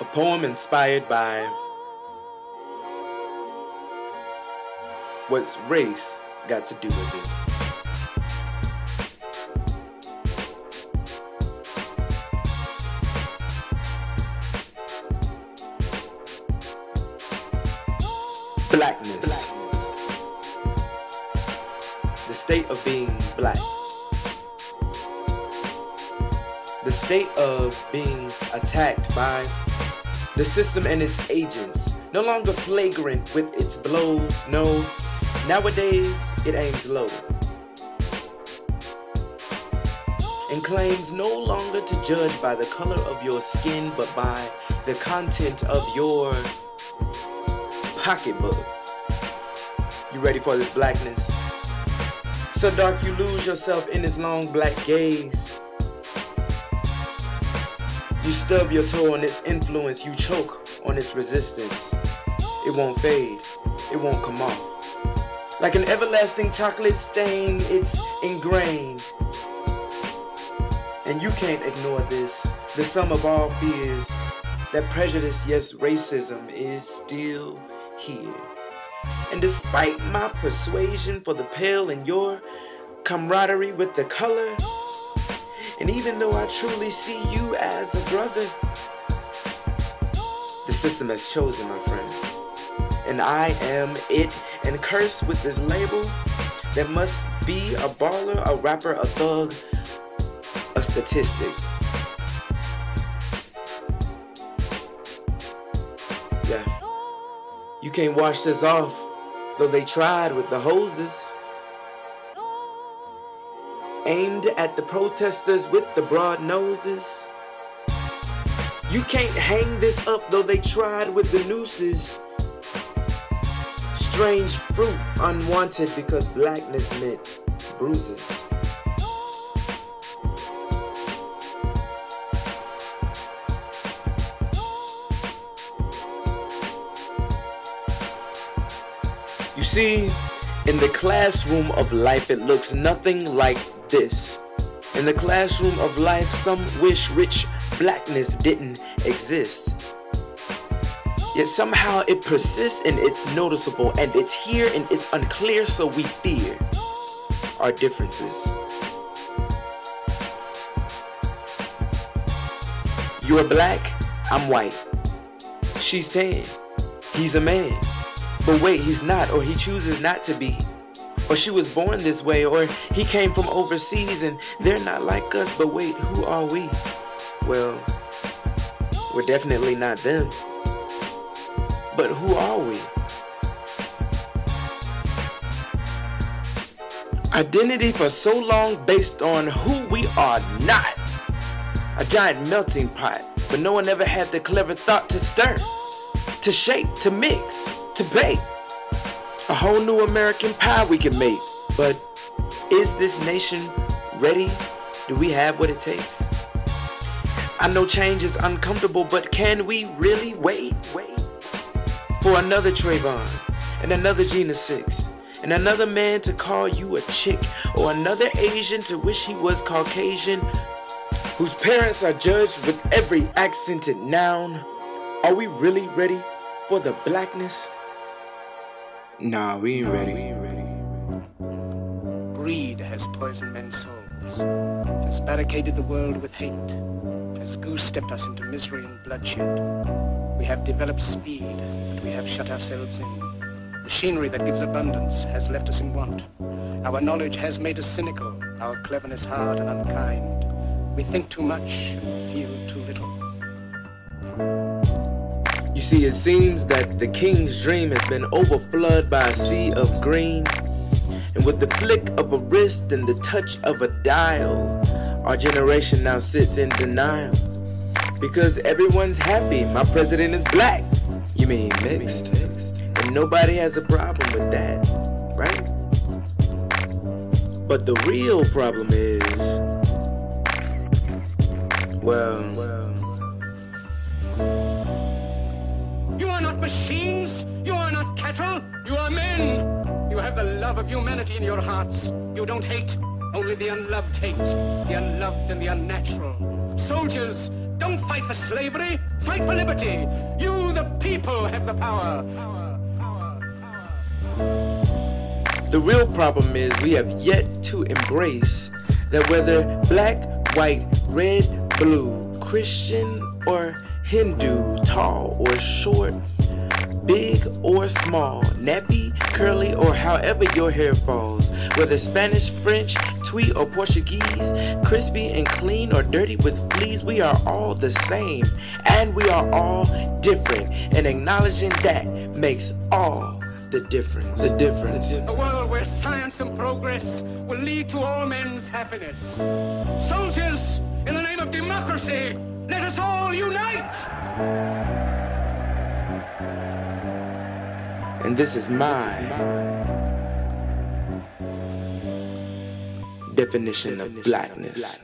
A poem inspired by what's race got to do with it. Blackness. The state of being black. The state of being attacked by the system and its agents, no longer flagrant with its blows, no, nowadays it aims low, and claims no longer to judge by the color of your skin, but by the content of your pocketbook. You ready for this blackness? So dark you lose yourself in its long black gaze. You stub your toe on its influence, you choke on its resistance. It won't fade, it won't come off. Like an everlasting chocolate stain, it's ingrained. And you can't ignore this, the sum of all fears, that prejudice, yes, racism is still here. And despite my persuasion for the pale and your camaraderie with the color, and even though I truly see you as a brother, the system has chosen, my friend. And I am it, and cursed with this label that must be a baller, a rapper, a thug, a statistic. Yeah. You can't wash this off, though they tried with the hoses. Aimed at the protesters with the broad noses. You can't hang this up, though they tried with the nooses. Strange fruit, unwanted, because blackness meant bruises. You see, in the classroom of life, it looks nothing like this. In the classroom of life, some wish rich blackness didn't exist. Yet somehow it persists and it's noticeable, and it's here and it's unclear, so we fear our differences. You're black, I'm white. She's tan, he's a man. But wait, he's not, or he chooses not to be. Or she was born this way, or he came from overseas and they're not like us. But wait, who are we? Well, we're definitely not them. But who are we? Identity for so long based on who we are not. A giant melting pot, but no one ever had the clever thought to stir, to shake, to mix, to bake. A whole new American pie we can make. But is this nation ready? Do we have what it takes? I know change is uncomfortable, but can we really wait for another Trayvon and another Gina 6 and another man to call you a chick, or another Asian to wish he was Caucasian, whose parents are judged with every accented noun? Are we really ready for the blackness? Nah, we ain't ready. Greed has poisoned men's souls, has barricaded the world with hate, has goose-stepped us into misery and bloodshed. We have developed speed, but we have shut ourselves in. Machinery that gives abundance has left us in want. Our knowledge has made us cynical, our cleverness hard and unkind. We think too much and feel too little. You see, it seems that the king's dream has been overflowed by a sea of green. And with the flick of a wrist and the touch of a dial, our generation now sits in denial. Because everyone's happy, my president is black. You mean mixed? And nobody has a problem with that, right? But the real problem is, well, you are not machines, you are not cattle, you are men. You have the love of humanity in your hearts. You don't hate, only the unloved hate, the unloved and the unnatural. Soldiers, don't Don't fight for slavery, fight for liberty. You, the people, have the power. The real problem is we have yet to embrace that whether black, white, red, blue, Christian or Hindu, tall or short, big or small, nappy, curly, or however your hair falls, whether Spanish, French, Tweet, or Portuguese, crispy and clean or dirty with fleas, we are all the same, and we are all different, and acknowledging that makes all the difference. A world where science and progress will lead to all men's happiness. Soldiers, in the name of democracy, let us all unite! And this is my definition of blackness.